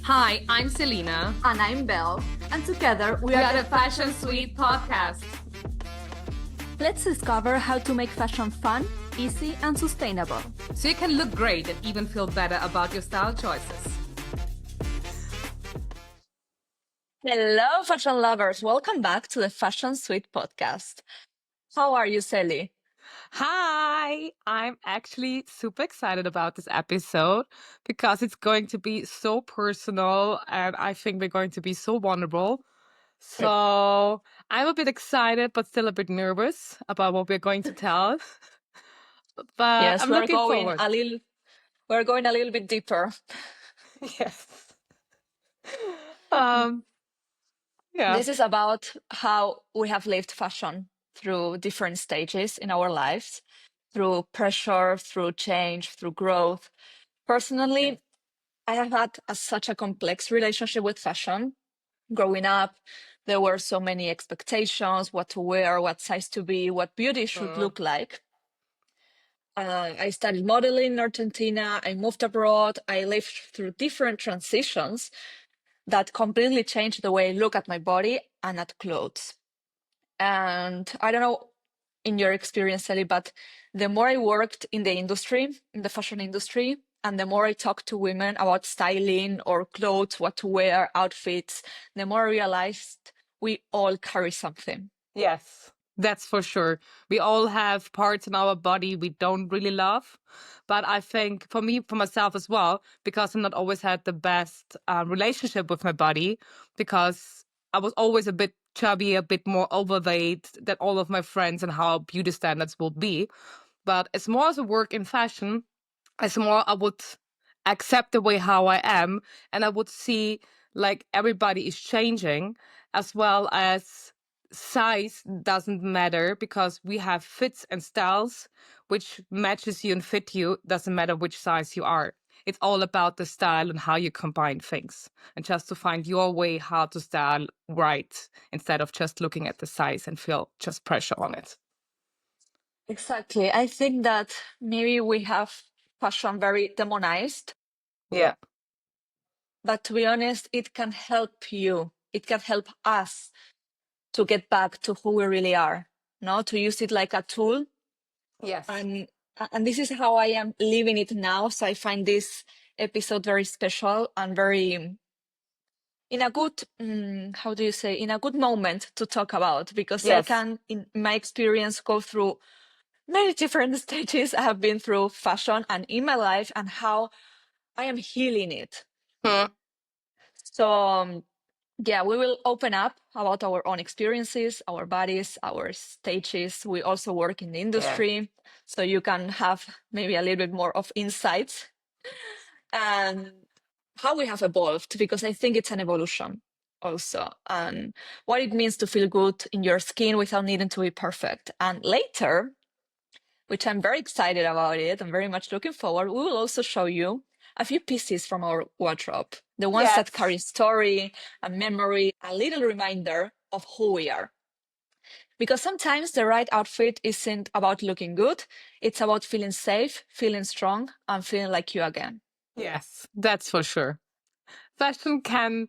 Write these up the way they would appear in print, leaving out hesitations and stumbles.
Hi, I'm Selena. And I'm Belle, and together We are the Fashion Suite podcast. Let's discover how to make fashion fun, easy, and sustainable. So you can look great and even feel better about your style choices. Hello, fashion lovers. Welcome back to the Fashion Suite podcast. How are you, Sally? Hi, I'm actually super excited about this episode because it's going to be so personal and I think we're going to be so vulnerable. So I'm a bit excited, but still a bit nervous about what we're going to tell. But Yes, I'm looking forward. we're going a little bit deeper. Yes. Um, yeah. This is about how we have lived fashion through different stages in our lives, through pressure, through change, through growth. Personally, I have had such a complex relationship with fashion. Growing up, there were so many expectations, what to wear, what size to be, what beauty should look like. I studied modeling in Argentina. I moved abroad. I lived through different transitions that completely changed the way I look at my body and at clothes. And I don't know in your experience, Ellie, but the more I worked in the industry, in the fashion industry, and the more I talked to women about styling or clothes, what to wear, outfits, the more I realized we all carry something. Yes, that's for sure. We all have parts in our body we don't really love. But I think for me, for myself as well, because I've not always had the best relationship with my body, because I was always a bit chubby, a bit more overweight than all of my friends and how beauty standards will be. But as more as I work in fashion, as more I would accept the way how I am, and I would see like everybody is changing, as well as size doesn't matter because we have fits and styles which matches you and fit you. Doesn't matter which size you are. It's all about the style and how you combine things, and just to find your way how to style right instead of just looking at the size and feel just pressure on it. Exactly. I think that maybe we have fashion very demonized, Yeah. but to be honest, it can help you. It can help us to get back to who we really are, no? To use it like a tool. Yes. And this is how I am living it now. So I find this episode very special and very in a good how do you say, in a good moment to talk about, because I Yes. can, in my experience, go through many different stages I have been through fashion and in my life, and how I am healing it. So yeah, we will open up about our own experiences, our bodies, our stages. We also work in the industry, so you can have maybe a little bit more of insights and how we have evolved, because I think it's an evolution also, and what it means to feel good in your skin without needing to be perfect. And later, which I'm very excited about it, I'm very much looking forward, we will also show you a few pieces from our wardrobe, the ones that carry story, a memory, a little reminder of who we are. Because sometimes the right outfit isn't about looking good, it's about feeling safe, feeling strong, and feeling like you again. Yes, that's for sure. Fashion can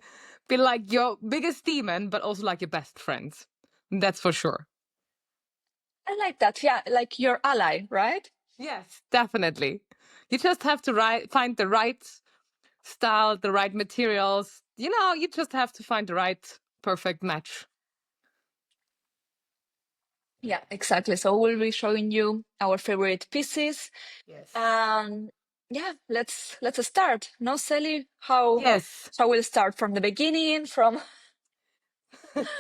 be like your biggest demon, but also like your best friends. That's for sure. I like that. Yeah, like your ally, right? Yes, definitely. You just have to find the right style, the right materials. You just have to find the right perfect match. Yeah, exactly. So we'll be showing you our favorite pieces. Yes. Yeah, let's start. No, Sally, how Yes. we'll start from the beginning, from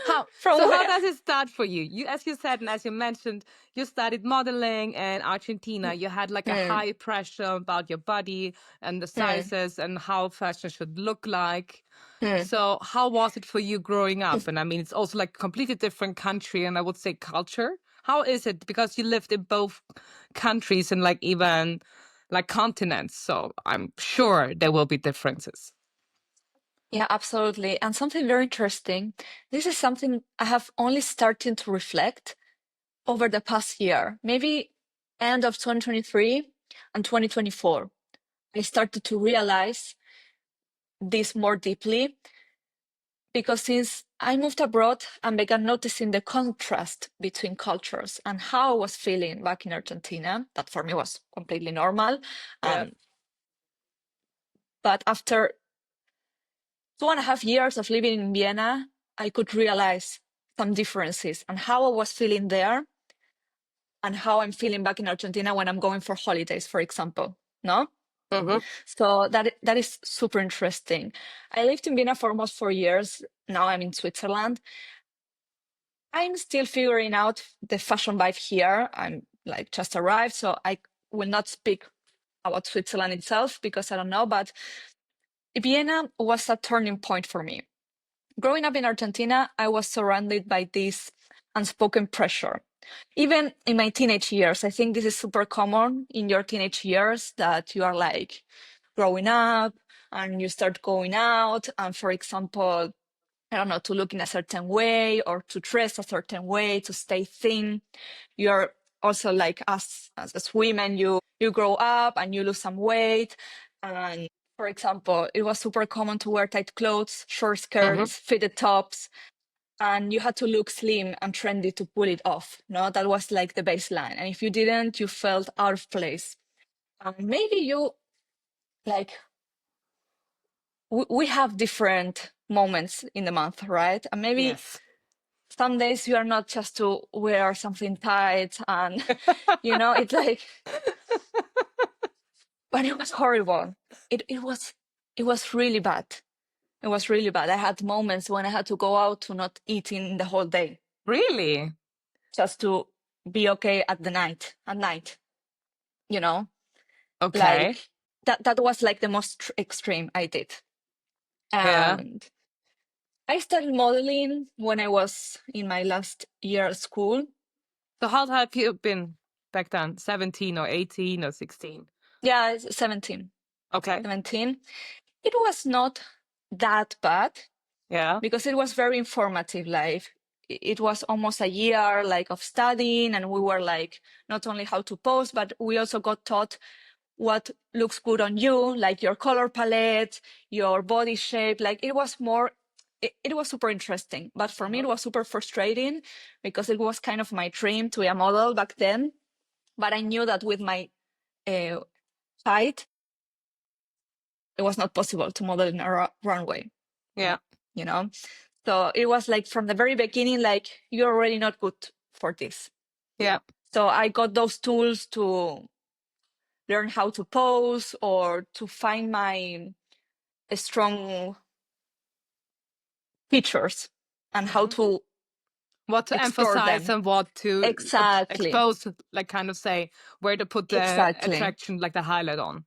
How from so? How where? does it start for you? You, as you said, and as you mentioned, you studied modeling in Argentina. You had like a Mm, high pressure about your body and the mm, sizes and how fashion should look like. mm. So, how was it for you growing up? And I mean, it's also like a completely different country, and I would say culture. How is it? Because you lived in both countries and like even like continents. So, I'm sure there will be differences. Yeah, absolutely. And something very interesting. This is something I have only started to reflect over the past year, maybe end of 2023 and 2024. I started to realize this more deeply because since I moved abroad and began noticing the contrast between cultures and how I was feeling back in Argentina, that for me was completely normal. Yeah. But after 2.5 years of living in Vienna, I could realize some differences and how I was feeling there and how I'm feeling back in Argentina when I'm going for holidays, for example. No? Mm-hmm. So that is super interesting. I lived in Vienna for almost 4 years. Now I'm in Switzerland. I'm still figuring out the fashion vibe here. I'm like just arrived, so I will not speak about Switzerland itself because I don't know, but Vienna was a turning point for me. Growing up in Argentina, I was surrounded by this unspoken pressure. Even in my teenage years, I think this is super common in your teenage years that you are like growing up and you start going out. And for example, I don't know, to look in a certain way or to dress a certain way, to stay thin. You're also like as women, you grow up and you lose some weight. And for example, it was super common to wear tight clothes, short Mm-hmm. skirts, fitted tops, and you had to look slim and trendy to pull it off. No, that was like the baseline. And if you didn't, you felt out of place. And maybe you like we have different moments in the month, right? And maybe Yes. some days you are not just to wear something tight and it's like, but it was horrible. It was really bad. It was really bad. I had moments when I had to go out to not eating the whole day Really? just to be okay at night, you know, Okay. like that was like the most extreme I did. Yeah. And I started modeling when I was in my last year at school. So how have you been back then? 17 or 18 or 16? Yeah, it's 17. Okay. 17. It was not that bad Yeah. because it was very informative. Like it was almost a year like of studying, and we were like not only how to pose, but we also got taught what looks good on you, like your color palette, your body shape. Like it was more. It was super interesting, but for me Uh-huh. it was super frustrating because it was kind of my dream to be a model back then. But I knew that with my uh, height, it was not possible to model in a runway. Yeah. You know, so it was like from the very beginning, like you're already not good for this. Yeah. So I got those tools to learn how to pose or to find my strong features and how Mm-hmm. to What to explore emphasize them. and what to Exactly. expose, like kind of say where to put the Exactly. attraction, like the highlight on.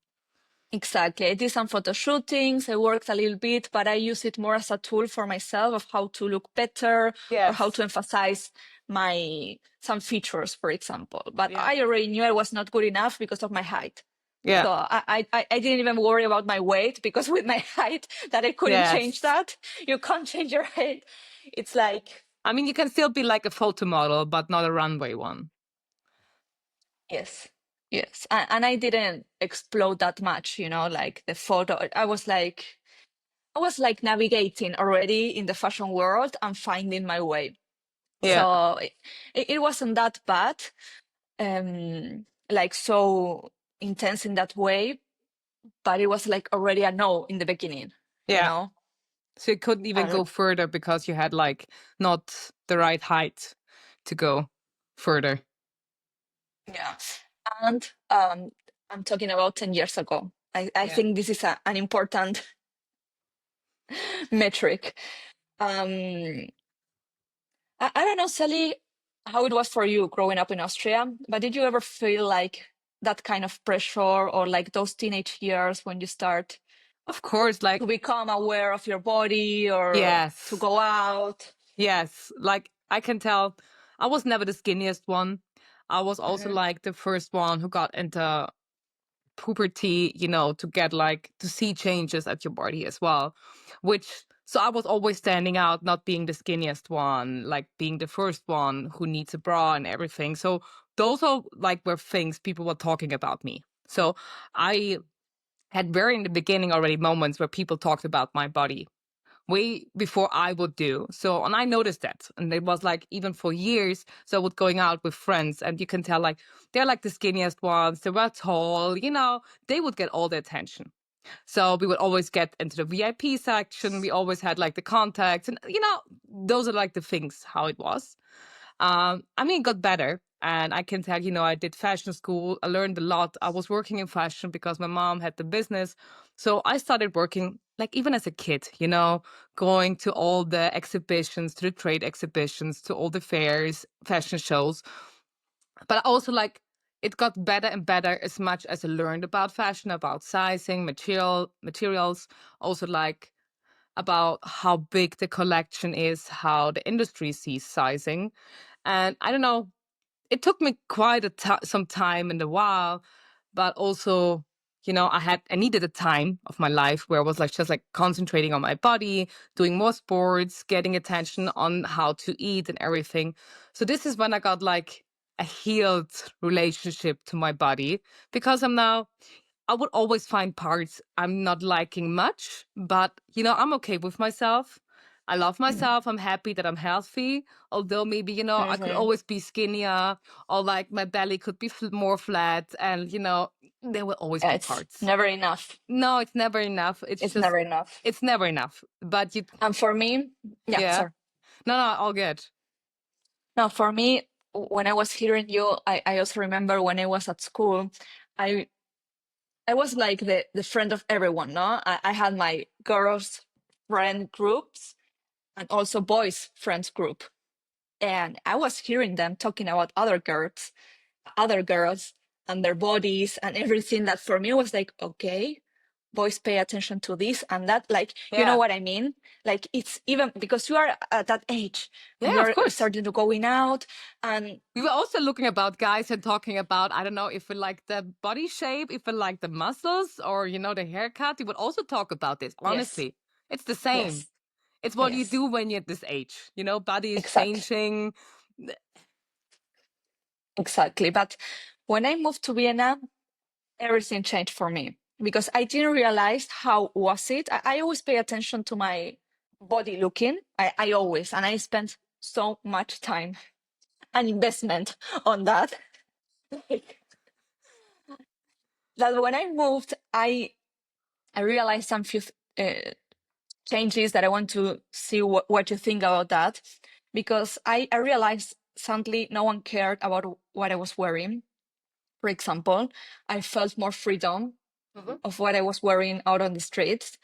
Exactly. I did some photo shootings. I worked a little bit, but I use it more as a tool for myself of how to look better or how Yes. to emphasize my some features, for example. But Yeah. I already knew I was not good enough because of my height. Yeah. So I didn't even worry about my weight because with my height that I couldn't change Yes. that. You can't change your height. It's like, I mean, you can still be like a photo model, but not a runway one. yes, yes. And I didn't explode that much, like the photo. I was like navigating already in the fashion world and finding my way. Yeah. So it wasn't that bad, like so intense in that way, but it was like already a no in the beginning, you Yeah. know? So you couldn't even And go further because you had like not the right height to go further. yeah. And I'm talking about 10 years ago. I Yeah. think this is an important metric. Um, I don't know, Sally, how it was for you growing up in Austria, but did you ever feel like that kind of pressure or like those teenage years when you start Of course, to like become aware of your body or to yes. go out? Yes. Like I can tell I was never the skinniest one. I was also Mhm. like the first one who got into puberty, to get like to see changes at your body as well. Which so I was always standing out, not being the skinniest one, like being the first one who needs a bra and everything. So those are like were things people were talking about me. So I had very in the beginning already moments where people talked about my body way before I would do. So, and I noticed that. And it was like, even for years, so I would going out with friends and you can tell like, they're like the skinniest ones, they were tall, they would get all the attention. So we would always get into the VIP section. We always had like the contacts and, those are like the things, how it was. I mean, it got better. And I can tell, I did fashion school. I learned a lot. I was working in fashion because my mom had the business. So I started working like even as a kid, going to all the exhibitions, to the trade exhibitions, to all the fairs, fashion shows. But also like it got better and better as much as I learned about fashion, about sizing, materials, also like about how big the collection is, how the industry sees sizing. And I don't know, it took me quite some time in a while, but also, I needed a time of my life where I was like just like concentrating on my body, doing more sports, getting attention on how to eat and everything. So this is when I got like a healed relationship to my body, because I would always find parts I'm not liking much, but I'm okay with myself. I love myself. I'm happy that I'm healthy. Although maybe, I could Mm-hmm. always be skinnier, or like my belly could be more flat. And, there will always Yeah, be it's parts. never enough. No, it's never enough. It's never enough. It's never enough. But And for me, yeah, yeah. sorry. No, all good. Now, for me, when I was hearing you, I also remember when I was at school, I I was like the friend of everyone, no? I had my girls friend groups and also boys friends group. And I was hearing them talking about other girls and their bodies and everything that for me was like, okay, boys pay attention to this and that, like, you know Yeah. what I mean? Like it's even because you are at that age and Yeah, of you're course. starting to going out and We were also looking about guys and talking about, I don't know, if we like the body shape, if we like the muscles or, the haircut. We would also talk about this. yes, Honestly, it's the same. yes, It's what you yes, do when you're at this age. Body is exactly, changing. exactly. But when I moved to Vienna, everything changed for me because I didn't realize how was it. I always pay attention to my body looking. I always, and I spent so much time and investment on that. That when I moved, I realized some few changes that I want to see what you think about that, because I realized suddenly no one cared about what I was wearing. For example, I felt more freedom Mhm. of what I was wearing out on the streets.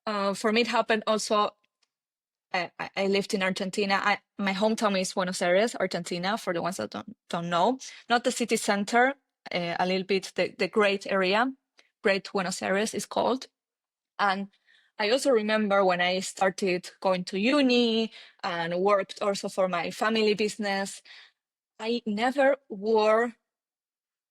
For me, it happened also. I lived in Argentina. My hometown is Buenos Aires, Argentina. For the ones that don't know, not the city center, a little bit the great area, Great Buenos Aires is called. And I also remember when I started going to uni and worked also for my family business, I never wore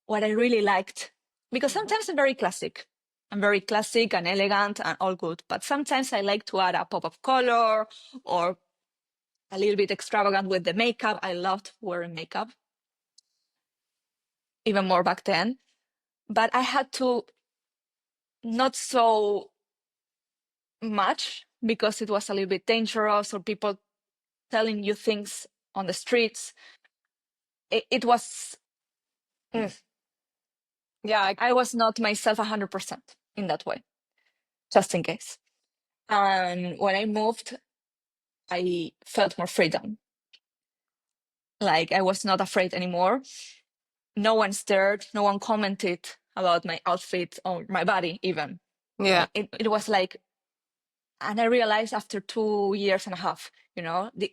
what I really liked because Mhm. sometimes I'm very classic. I'm very classic and elegant and all good, but sometimes I like to add a pop of color or a little bit extravagant with the makeup. I loved wearing makeup, even more back then. But I had to not so much because it was a little bit dangerous or people telling you things on the streets. It was, mm, Yeah, I was not myself 100% in that way, just in case. And when I moved, I felt more freedom. Like I was not afraid anymore. No one stared, no one commented about my outfit or my body, even. yeah, It was like, and I realized after 2 years and a half,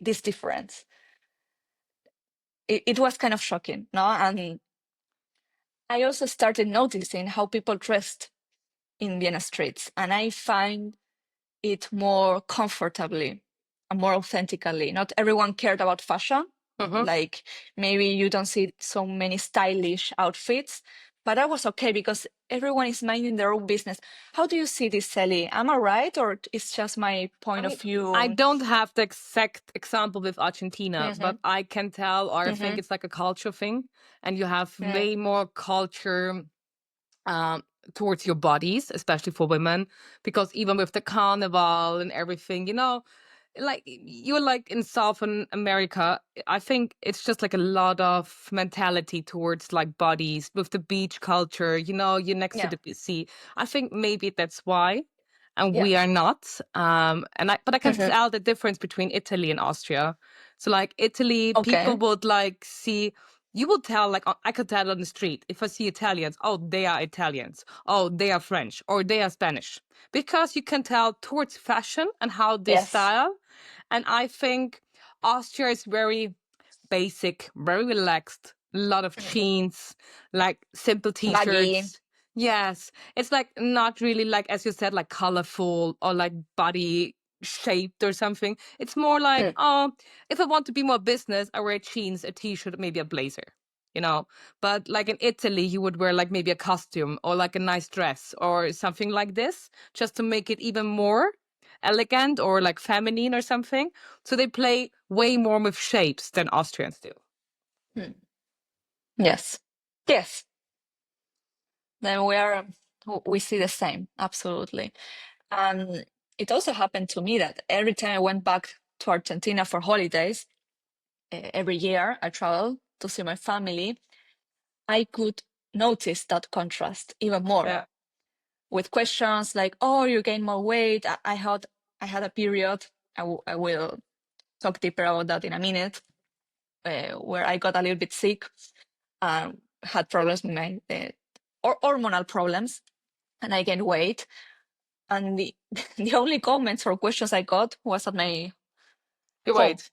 this difference. It was kind of shocking, no? And I also started noticing how people dressed in Vienna streets, and I find it more comfortably and more authentically. Not everyone cared about fashion. hmm Like maybe you don't see so many stylish outfits, but I was okay because everyone is minding their own business. How do you see this, Sally? Am I right, or it's just my I point of mean, I view? don't have the exact example with Argentina, Mm-hmm, but I can tell, or I think mm-hmm, it's like a culture thing, and you have mm, way more culture. towards your bodies, especially for women, because even with the carnival and everything, like you're like in Southern America, I think it's just like a lot of mentality towards like bodies with the beach culture, you're next to Yeah. the sea. I think maybe that's why. And Yeah. we are not. But I can Hmm. tell the difference between Italy and Austria. So like Italy, people Okay. would like see, you would tell, like I could tell on the street if I see Italians, oh, they are Italians, oh, they are French, or they are Spanish, because you can tell towards fashion and how they Yes. style. And I think Austria is very basic, very relaxed, a lot of Hmm. jeans, like simple Baggy. t-shirts. Yes, it's like not really like, as you said, like colorful or like body shaped or something. It's more like, Mm. oh, if I want to be more business, I wear jeans, a t-shirt, maybe a blazer, you know. But like in Italy, you would wear like maybe a costume or like a nice dress or something like this, just to make it even more elegant or like feminine or something. So they play way more with shapes than Austrians do. Mm. Yes. Yes. Then we see the same. Absolutely. And it also happened to me that every time I went back to Argentina for holidays, every year I travel to see my family, I could notice that contrast even more Yeah. with questions like, "Oh, you gained more weight." I had a period. I will talk deeper about that in a minute, where I got a little bit sick, had problems with my or hormonal problems, and I gained weight. And the the only comments or questions I got was at my You home. wait.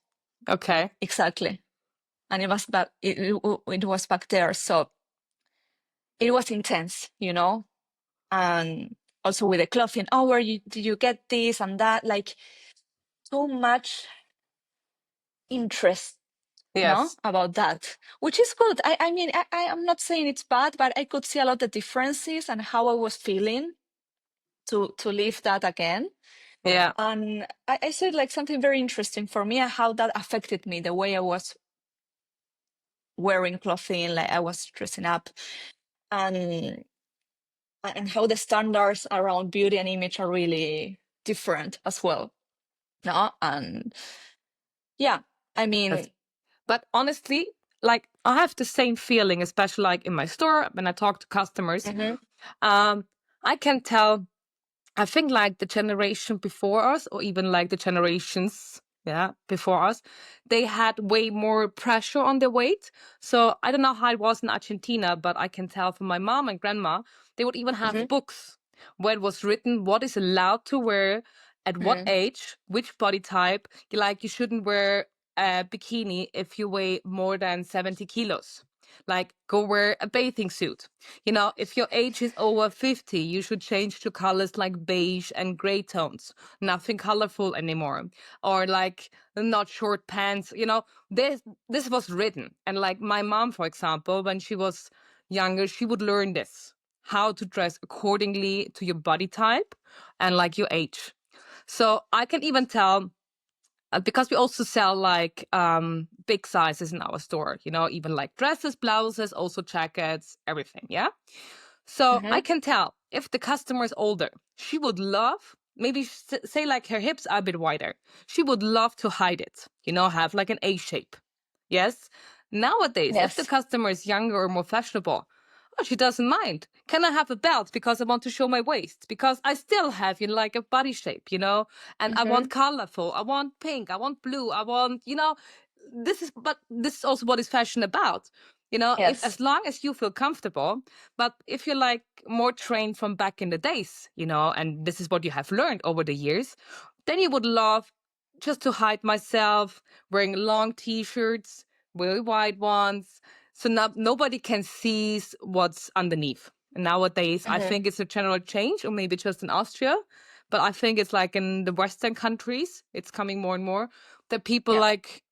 Okay. Exactly, and it was back there, so it was intense. And also with the clothing, oh, did you get this and that? Like so much interest, no, Yes. about that, which is good. I mean, I am not saying it's bad, but I could see a lot of differences and how I was feeling to live that again. Yeah. And I said like something very interesting for me and how that affected me, the way I was wearing clothing, like I was dressing up, and how the standards around beauty and image are really different as well. No, and yeah, I Yes. mean, But honestly, like I have the same feeling, especially like in my store when I talk to customers. mhm, Um, I can tell, I think like the generation before us, or even like the generations, yeah, before us, they had way more pressure on their weight. So I don't know how it was in Argentina, but I can tell from my mom and grandma, they would even have mhm, books where it was written what is allowed to wear at what mhm, age, which body type. Like you shouldn't wear a bikini if you weigh more than 70 kilos. Like go wear a bathing suit. If your age is over 50, you should change to colors like beige and gray tones, nothing colorful anymore. Or like not short pants. This was written. And like my mom, for example, when she was younger, she would learn this, how to dress accordingly to your body type and like your age. So I can even tell, because we also sell like big sizes in our store, even like dresses, blouses, also jackets, everything. Yeah. So I mhm. can tell if the customer is older, she would love, maybe say like her hips are a bit wider. She would love to hide it, have like an A shape. Yes. Nowadays, if the Yes. customer is younger or more fashionable, oh, she doesn't mind. Can I have a belt because I want to show my waist? Because I still have, like a body shape, and I want Mhm. colorful. I want pink. I want blue. I want, but this is also what is fashion about. If Yes. as long as you feel comfortable, but if you're like more trained from back in the days, and this is what you have learned over the years, then you would love just to hide myself wearing long t-shirts, very wide ones, so now nobody can see what's underneath. Nowadays, I Mhm. think it's a general change, or maybe just in Austria, but I think it's like in the Western countries, it's coming more and more that people Yeah. like,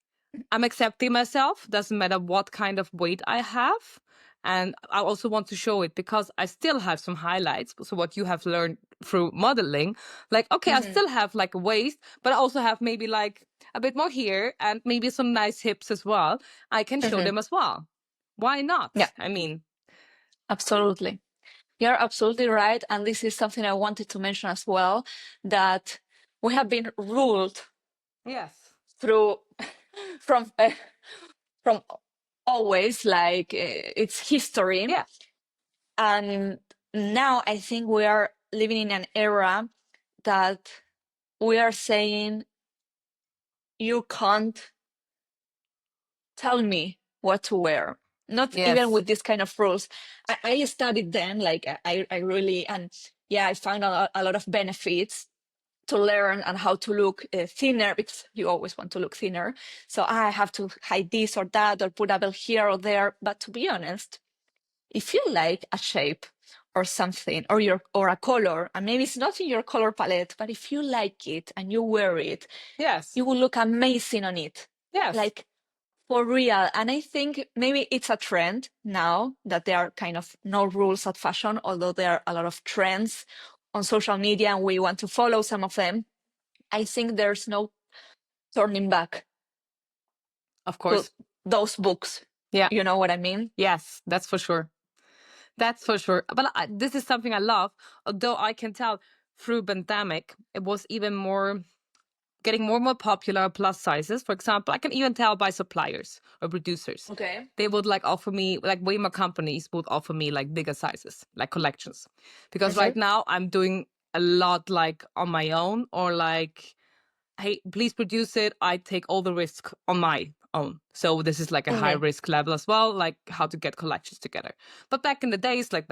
I'm accepting myself, doesn't matter what kind of weight I have. And I also want to show it because I still have some highlights. So what you have learned through modeling, like, okay, I Mhm. still have like a waist, but I also have maybe like a bit more here and maybe some nice hips as well. I can show Mhm. them as well. Why Yeah. not? I mean, Absolutely. You're absolutely right. And this is something I wanted to mention as well, that we have been ruled Yes. through from from always, like it's history. Yeah. And now I think we are living in an era that we are saying, you can't tell me what to wear. Not even Yes. with this kind of rules. I studied them, like I really, and yeah, I found a lot of benefits to learn and how to look thinner, because you always want to look thinner. So I have to hide this or that or put a belt here or there. But to be honest, if you like a shape or something, or a color, and maybe it's not in your color palette, but if you like it and you wear it, Yes. you will look amazing on it. Yes. Like, for real. And I think maybe it's a trend now that there are kind of no rules at fashion, although there are a lot of trends on social media and we want to follow some of them. I think there's no turning back Of to course. those books. Yeah. You know what I mean? Yes, that's for sure. That's for sure. But this is something I love. Although I can tell through pandemic, it was even more getting more and more popular plus sizes. For example, I can even tell by suppliers or producers. Okay. They would like offer me, like way more companies would offer me like bigger sizes, like collections. Because right now I'm doing a lot like on my own, or like, hey, please produce it. I take all the risk on my own. So this is like a high Okay. risk level as well, like how to get collections together. But back in the days, like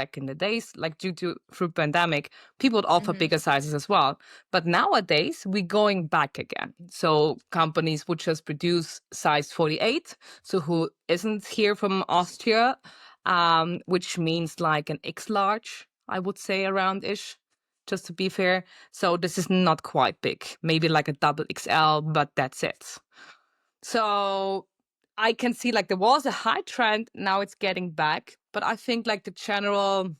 due to through pandemic, people would offer Hmm. bigger sizes as well. But nowadays we're going back again. So companies would just produce size 48. So who isn't here from Austria, which means like an X large, I would say around ish, just to be fair. So this is not quite big, maybe like a double XL, but that's it. So I can see like there was a high trend, now it's getting back, but I think like the general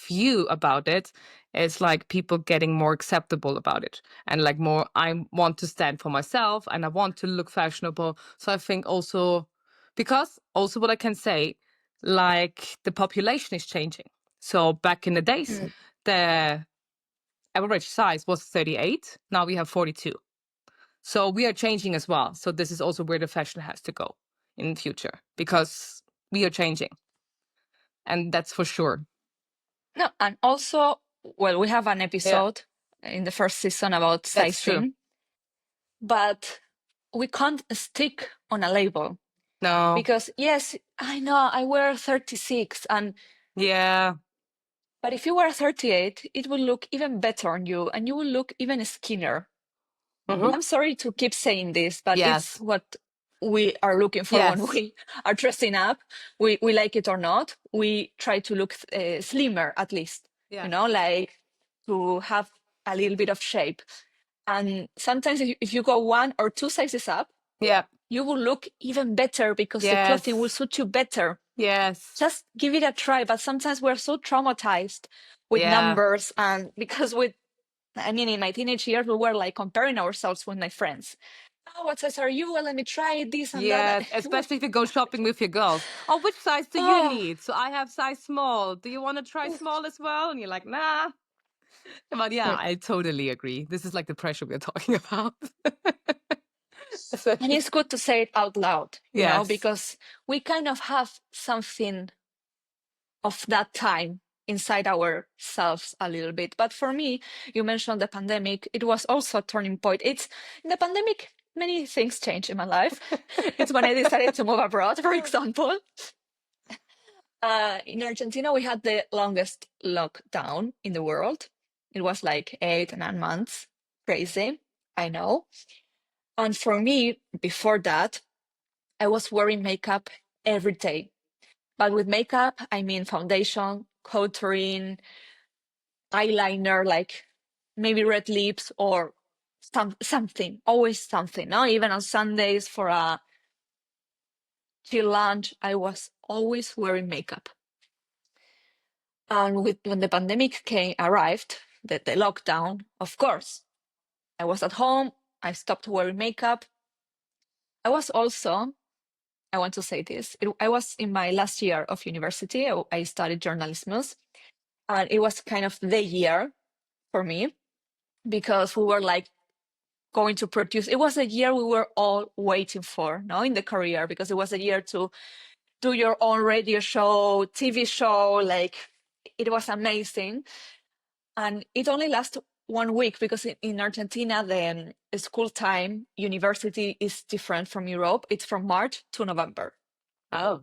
view about it is like people getting more acceptable about it, and like more, I want to stand for myself and I want to look fashionable. So I think also, because also what I can say, like the population is changing. So back in the days, Mm. the average size was 38. Now we have 42. So we are changing as well. So this is also where the fashion has to go in the future, because we are changing. And that's for sure. No, and also, well, we have an Yeah, episode in the first season about that's true. sizing, but we can't stick on a label. No. Because yes, I know I wear 36, and Yeah. but if you wear 38, it will look even better on you and you will look even skinnier. Hmm. I'm sorry to keep saying this, but it's Yes. what we are looking for when Yes. we are dressing up. We like it or not. We try to look slimmer, at least, Yeah. like to have a little bit of shape. And sometimes if you go one or two sizes up, Yeah. you will look even better because the clothing will Yes. suit you better. Yes. Just give it a try. But sometimes we're so traumatized with Yeah. numbers, and because I mean, in my teenage years, we were like comparing ourselves with my friends. Oh, what size are you? Well, let me try this and that. Yes. It was, Especially if you go shopping with your girls. Oh, which size do you oh, need? So I have size small. Do you want to try small as well? And you're like, nah. But yeah, mm. I totally agree. This is like the pressure we're talking about. And Especially. it's good to say it out loud, Yes. because we kind of have something of that time inside ourselves a little bit. But for me, you mentioned the pandemic. It was also a turning point. It's in the pandemic, many things changed in my life. It's when I decided to move abroad, for example. In Argentina, we had the longest lockdown in the world. It was like 8 or 9 months. Crazy, I know. And for me, before that, I was wearing makeup every day. But with makeup, I mean foundation, contouring, eyeliner, like maybe red lips or something, always something. No, even on Sundays for a chill lunch, I was always wearing makeup. And when the pandemic arrived, the lockdown, of course, I was at home. I stopped wearing makeup. I was also, I want to say this, I was in my last year of university. I studied journalism. And it was kind of the year for me because we were like going to produce. It was a year we were all waiting for, no, in the career, because it was a year to do your own radio show, TV show. Like, it was amazing. And it only lasted 1 week because in Argentina, the school time, university is different from Europe. It's from March to November Oh,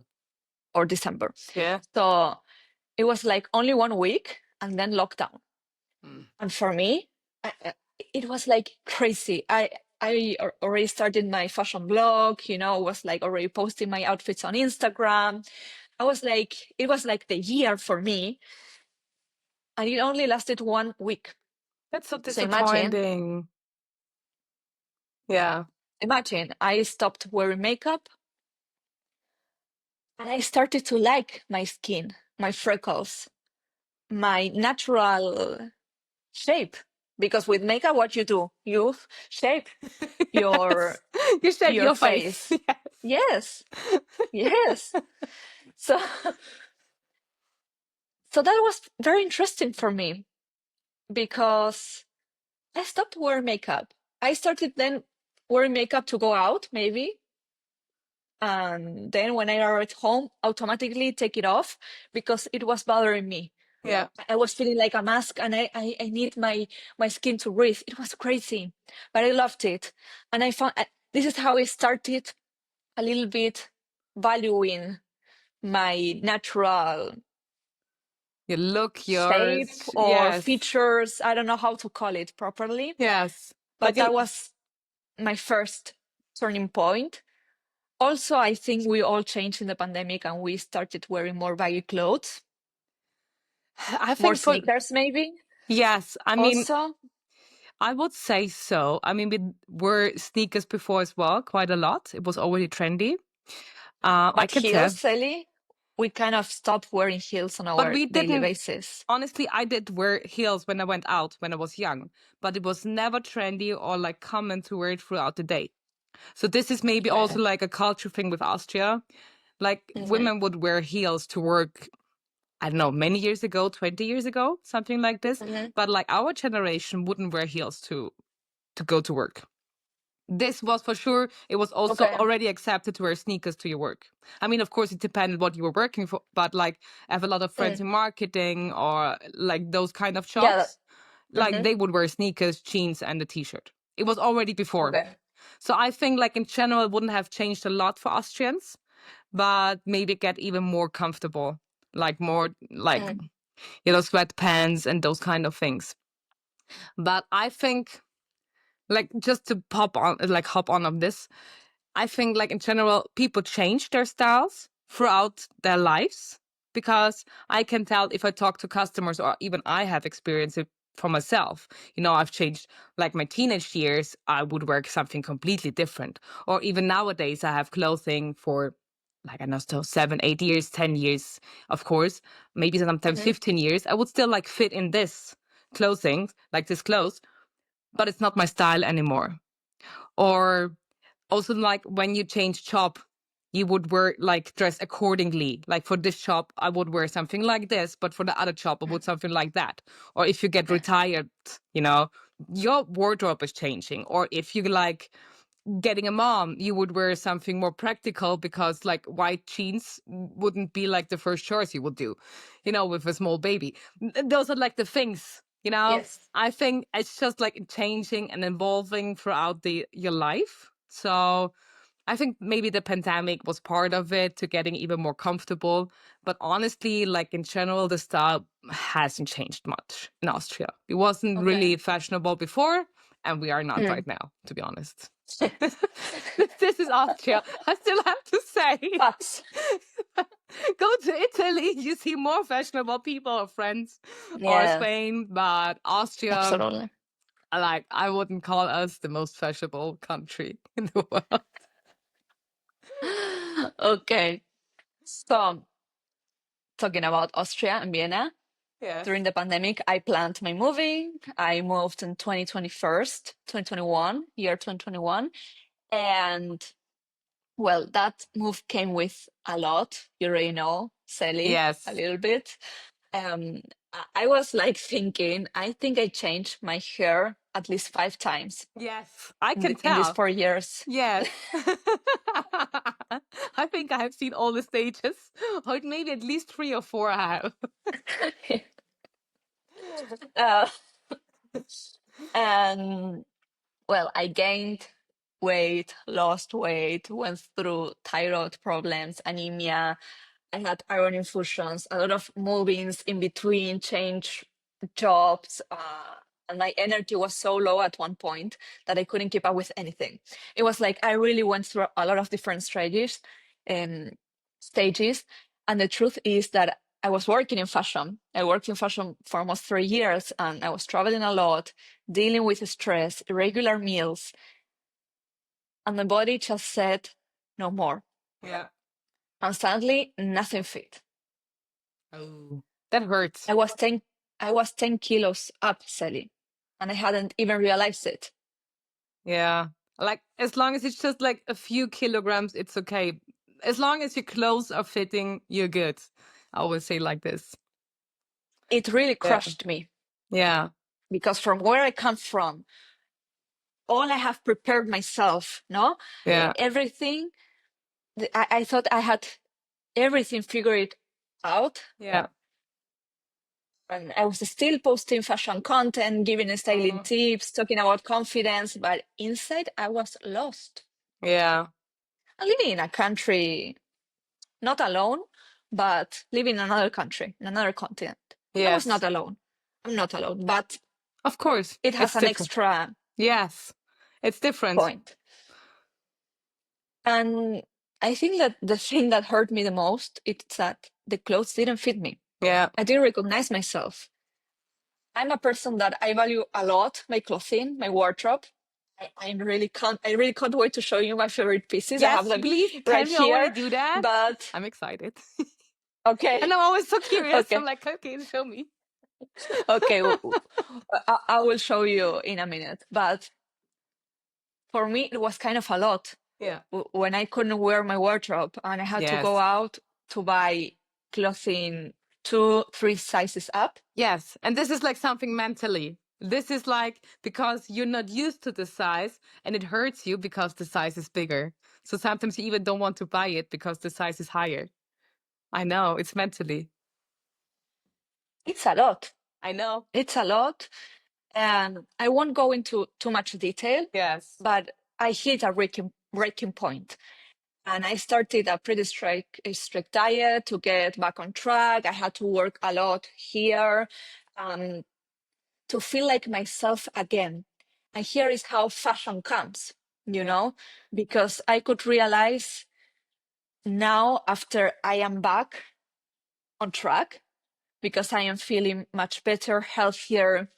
or December. yeah. So it was like only 1 week and then lockdown. Mm. And for me, it was like crazy. I already started my fashion blog, was like already posting my outfits on Instagram. It was like the year for me, and it only lasted 1 week. That's so So imagine, disappointing. Yeah. imagine I stopped wearing makeup and I started to like my skin, my freckles, my natural shape. Because with makeup, what you do, you shape your Yes. You shape your your face. face. Yes, yes. So so that was very interesting for me because I stopped wearing makeup. I started then wearing makeup to go out, maybe. And then when I arrived home, automatically take it off because it was bothering me. Yeah. I was feeling like a mask and I need my skin to breathe. It was crazy, but I loved it. And I found this is how I started a little bit valuing my natural Your look, shape yours. or Yes. features. I don't know how to call it properly, Yes. but Like that a, was my first turning point. Also, I think we all changed in the pandemic and we started wearing more baggy clothes, I more think for, sneakers, maybe. yes. I mean, Also, I would say so. I mean, we were sneakers before as well, quite a lot. It was already trendy. I but can heels, tell. Sally, we kind of stopped wearing heels on But our we daily didn't, basis. honestly, I did wear heels when I went out when I was young, but it was never trendy or like common to wear it throughout the day. So this is maybe also Okay. like a culture thing with Austria. Like Hmm. women would wear heels to work, I don't know, many years ago, 20 years ago, something like this. Hmm. But like our generation wouldn't wear heels to go to work. This was for sure. It was also Okay. already accepted to wear sneakers to your work. I mean, of course, it depended what you were working for, but like I have a lot of friends Mm. in marketing or like those kind of Yeah. jobs, like Hmm. they would wear sneakers, jeans, and a t-shirt. It was already before. Okay. So I think like in general, it wouldn't have changed a lot for Austrians, but maybe get even more comfortable, like more like, Mm. sweatpants and those kind of things. But I think like just to hop on of this, I think like in general, people change their styles throughout their lives because I can tell if I talk to customers or even I have experienced it for myself. I've changed like my teenage years, I would wear something completely different. Or even nowadays, I have clothing for like, I know, still 7, 8 years, 10 years, of course, maybe sometimes Hmm. 15 years. I would still like fit in this clothing, like this clothes, but it's not my style anymore. Or also like when you change job, you would wear like dress accordingly. Like for this job, I would wear something like this, but for the other job, I would something like that. Or if you get Okay. retired, you know, your wardrobe is changing. Or if you like getting a mom, you would wear something more practical because like white jeans wouldn't be like the first choice you would do, with a small baby. Those are like the things. Yes. I think it's just like changing and evolving throughout your life. So I think maybe the pandemic was part of it to getting even more comfortable. But honestly, like in general, the style hasn't changed much in Austria. It wasn't Okay. really fashionable before, and we are not Mm. right now, to be honest. This is Austria. I still have to say. Facts. Go to Italy, you see more fashionable people or friends, or Yeah. Spain, but Austria, Absolutely. like, I wouldn't call us the most fashionable country in the world. Okay. So, talking about Austria and Vienna, Yes. during the pandemic, I planned my moving. I moved in 2021, year 2021. And well, that move came with a lot. You already know, Sally, a Yes. little bit. Um, I was like thinking, I think I changed my hair at least 5 times Yes, I in, can in these tell. 4 years. Yes. I think I have seen all the stages, or maybe at least 3 or 4 I have. uh, and well, I gained weight, lost weight, went through thyroid problems, anemia. I had iron infusions, a lot of movings in between, change jobs. And my energy was so low at one point that I couldn't keep up with anything. It was like I really went through a lot of different um, stages. And the truth is that I was working in fashion. I worked in fashion for almost 3 years, and I was traveling a lot, dealing with stress, irregular meals, and my body just said, no more. Yeah. And suddenly, nothing fit. Oh, that hurts. I was 10 kilos up, Sally, and I hadn't even realized it. Yeah. Like, as long as it's just like a few kilograms, it's okay. As long as your clothes are fitting, you're good. I always say like this. It really Yeah. crushed me Yeah. because from where I come from, all I have prepared myself, no, Yeah. everything. I thought I had everything figured out, Yeah. and I was still posting fashion content, giving styling Mhm. tips, talking about confidence, but inside I was lost. Yeah. I'm living in a country, not alone, but living in another country, in another continent. I was not Yes. alone. I'm not alone, but Of course. it has It's an different. extra Yes. It's different. point. And I think that the thing that hurt me the most is that the clothes didn't fit me. Yeah. I didn't recognize myself. I'm a person that I value a lot my clothing, my wardrobe. I really can't wait to show you my favorite pieces. I have Yes, them please tell right me already here. do that. But I'm excited. okay, And I'm always so curious. I'm okay, like, okay, show me. okay. I will show you in a minute. But for me, it was kind of a lot Yeah. when I couldn't wear my wardrobe and I had to go Yes. out to buy clothing 2, 3 sizes up. Yes. And this is like something mentally. This is like because you're not used to the size and it hurts you because the size is bigger. So sometimes you even don't want to buy it because the size is higher. I know, it's mentally. It's a lot. I know. It's a lot. And I won't go into too much detail, Yes. but I hit a breaking point. And I started a pretty strict diet to get back on track. I had to work a lot here to feel like myself again. And here is how fashion comes, Yeah. because I could realize now after I am back on track, because I am feeling much better, healthier,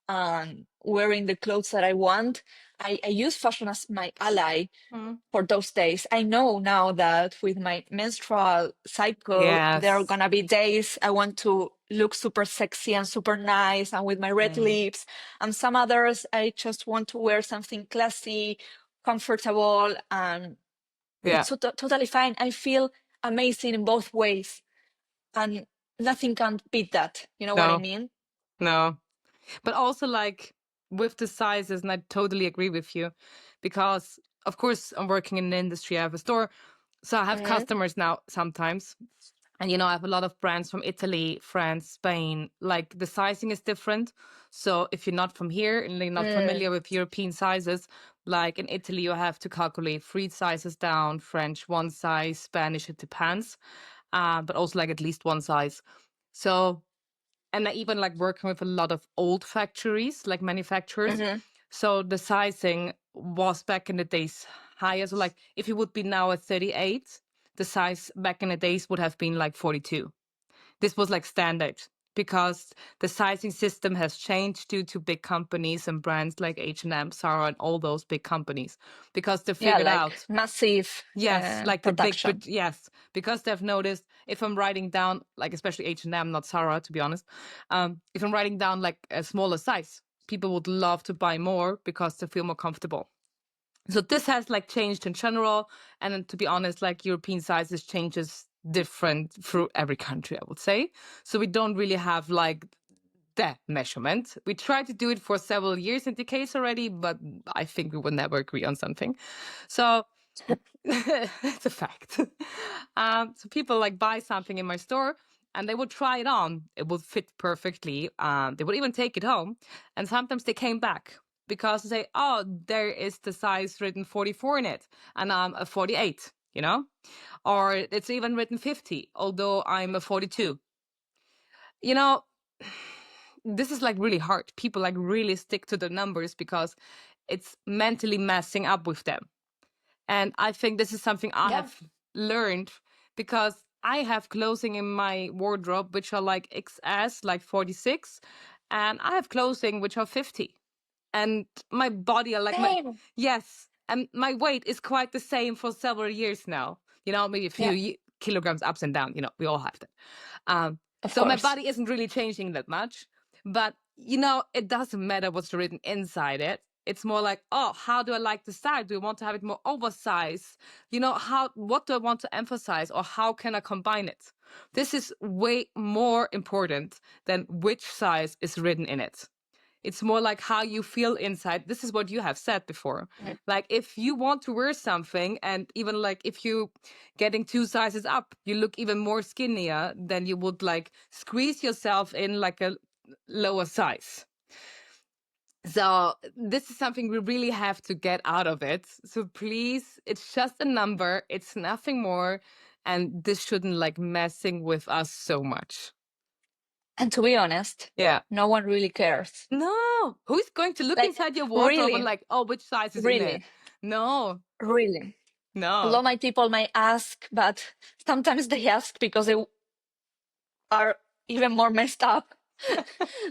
and wearing the clothes that I want. I use fashion as my ally Mm. for those days. I know now that with my menstrual cycle, there are Yes. gonna be days I want to look super sexy and super nice and with my red Mm. lips. And some others, I just want to wear something classy, comfortable, and Yeah. it's totally fine. I feel amazing in both ways. And nothing can beat that. You know what I No. mean? No. But also like with the sizes, and I totally agree with you, because of course I'm working in the industry. I have a store, so I have Hmm. customers now sometimes. And I have a lot of brands from Italy, France, Spain. Like the sizing is different. So if you're not from here and you're not Mm, familiar with European sizes, like in Italy, you have to calculate 3 sizes down, French 1 size, Spanish, it depends. But also like at least 1 size. So and I even like working with a lot of old factories, like manufacturers. mhm. So the sizing was back in the days higher. So like if you would be now at 38, the size back in the days would have been like 42. This was like standard because the sizing system has changed due to big companies and brands like H&M, Zara, and all those big companies because they Yeah, figured like out. massive Yes, like the big, production. yes, because they've noticed if I'm writing down, like especially H&M, not Zara, to be honest, if I'm writing down like a smaller size, people would love to buy more because they feel more comfortable. So this has like changed in general, and then, to be honest, like European sizes changes different through every country, I would say. So we don't really have like that measurement. We tried to do it for several years in the case already, but I think we will never agree on something. So it's a fact. So people like buy something in my store and they would try it on. It would fit perfectly. They would even take it home. And sometimes they came back because they say, oh, there is the size written 44 in it and I'm a 48, you know? Or it's even written 50, although I'm a 42. You know, this is like really hard. People like really stick to the numbers because it's mentally messing up with them. And I think this is something I Yeah. have learned because I have clothing in my wardrobe which are like XS, like 46, and I have clothing which are 50. And my body, like my, Same. yes, and my weight is quite the same for several years now. You know, maybe a few Yeah, kilograms ups and down. You know, we all have that. of So my course. body isn't really changing that much, but you know, it doesn't matter what's written inside it. It's more like, oh, how do I like the style? Do I want to have it more oversized? You know, what do I want to emphasize or how can I combine it? This is way more important than which size is written in it. It's more like how you feel inside. This is what you have said before. Mhm. Like if you want to wear something and even like if you getting 2 sizes up, you look even more skinnier than you would like squeeze yourself in like a lower size. So this is something we really have to get out of it. So please, it's just a number. It's nothing more. And this shouldn't like messing with us so much. And to be honest, Yeah. no one really cares. No, who's going to look Like, inside your wardrobe and really, like, oh, which size is in there? really, No, really. A no. lot of my people may ask, but sometimes they ask because they are even more messed up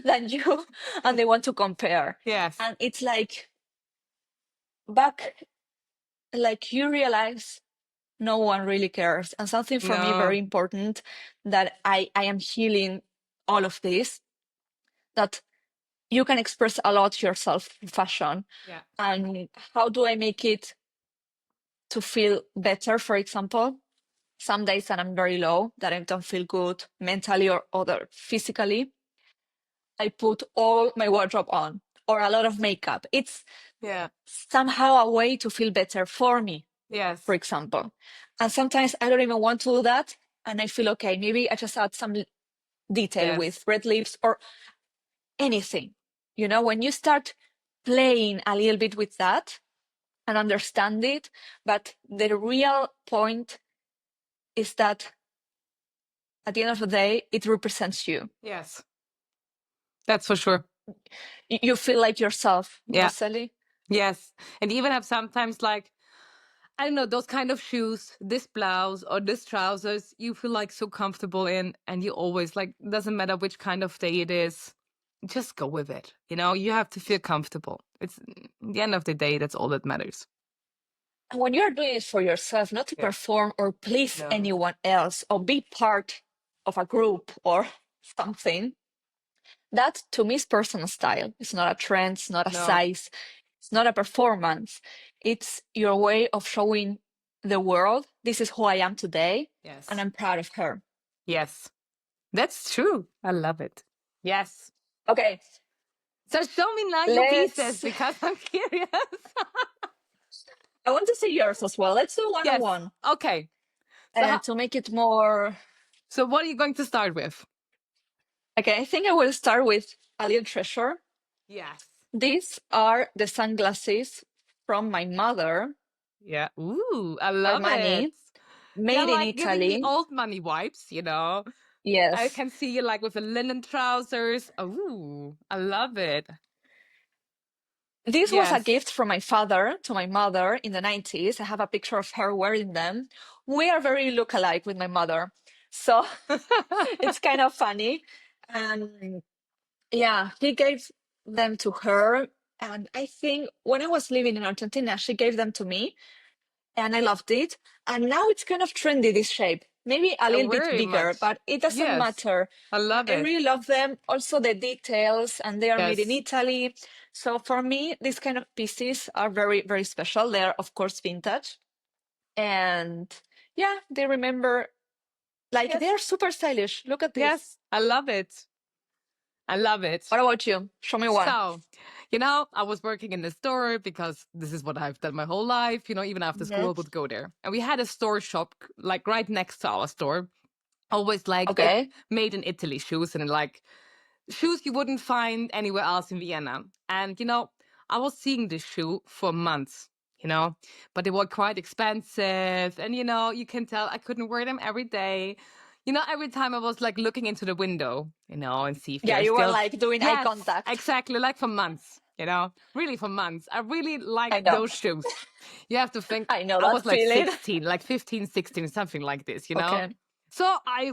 than you and they want to compare. Yes. And it's like back, like you realize no one really cares. And something for me No. very important that I am healing all of this, that you can express a lot yourself in fashion. Yeah. And how do I make it to feel better? For example, some days that I'm very low, that I don't feel good mentally or other physically, I put all my wardrobe on or a lot of makeup. It's Yeah. somehow a way to feel better for me, for Yes. example. And sometimes I don't even want to do that. And I feel okay. Maybe I just add some detail Yes. with red lips or anything. You know, when you start playing a little bit with that and understand it, but the real point is that at the end of the day, it represents you. Yes. That's for sure. You feel like yourself, Yeah. Sally? Yes. And even have sometimes like, I don't know, those kind of shoes, this blouse or this trousers, you feel like so comfortable in, and you always like, doesn't matter which kind of day it is, just go with it. You know, you have to feel comfortable. It's the end of the day, that's all that matters. And when you're doing it for yourself, not to Yeah. perform or please No. anyone else or be part of a group or something, that to me is personal style. It's not a trend, it's not a No. size, it's not a performance. It's your way of showing the world, this is who I am today, Yes. and I'm proud of her. Yes. That's true. I love it. Yes. Okay, So show me now your pieces let's. because I'm curious. I want to see yours as well. Let's do one on Yes. one Okay. So to make it more. so what are you going to start with? Okay, I think I will start with a little treasure. Yes. These are the sunglasses from my mother, Yeah. Ooh, I love it. Armani, Yeah, made in like giving me Italy. old money vibes, you know. I Yes. can see you like with the linen trousers. Ooh, I love it. This was a Yes. gift from my father to my mother in the 90s. I have a picture of her wearing them. We are very look-alike with my mother. So it's kind of funny. And yeah, he gave them to her. And I think when I was living in Argentina, she gave them to me. And I loved it. And now it's kind of trendy, this shape. Maybe a little bit Very bigger, much. but it doesn't Yes. matter. I love I it. really love them. Also, the details, and they are made in Yes. Italy. So for me, these kind of pieces are very, very special. They're, of course, vintage. And yeah, they remember Like Yes. they're super stylish. Look at this. Yes, I love it. I love it. What about you? Show me one. So, I was working in the store because this is what I've done my whole life. Even after school, I would go there. And we had a store shop like right next to our store. Always like it Okay. made in Italy shoes and like shoes you wouldn't find anywhere else in Vienna. And, I was seeing this shoe for months, but they were quite expensive. And, you can tell I couldn't wear them every day. Every time I was like looking into the window, and see if Yeah, they're you were still. like doing eye Yes, contact. exactly. Like for months, really for months. I really like I know. those shoes. You have to think I know I that was like feeling. 16, like 15, 16, something like this, Okay. So I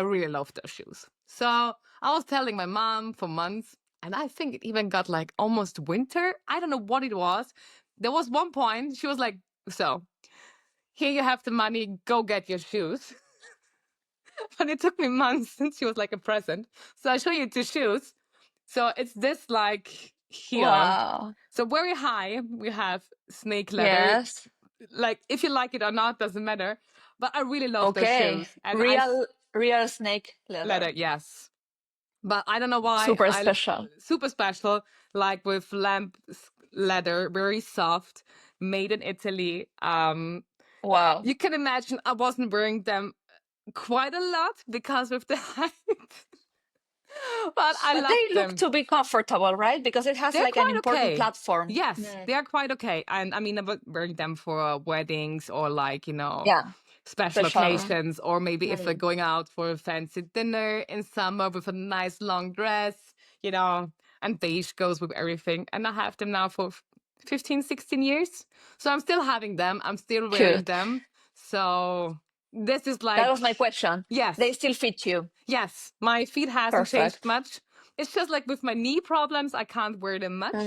really love those shoes. So I was telling my mom for months, and I think it even got like almost winter. I don't know what it was. There was one point she was like, so here you have the money, go get your shoes. But it took me months since she was like a present. So I show you two shoes. So it's this like here. Wow. So very high, we have snake leather. Yes. Like if you like it or not, doesn't matter. But I really love those Okay. shoes. And Real snake leather. yes. But I don't know why. Super special. Super special, like with lamb leather, very soft, made in Italy. Wow. You can imagine I wasn't wearing them quite a lot because of the height. But I love they them. look to be comfortable, right? Because it has They're like an quite important okay. platform. Yes, they are quite okay. And I mean, I'm wearing them for weddings or like, Yeah. special Special. occasions, or maybe if we're going out for a fancy dinner in summer with a nice long dress, and beige goes with everything. And I have them now for 15, 16 years. So I'm still having them. I'm still wearing Cute. them. So this is like. That was my question. Yes. They still fit you. Yes. My feet hasn't changed Perfect. much. It's just like with my knee problems, I can't wear them much. So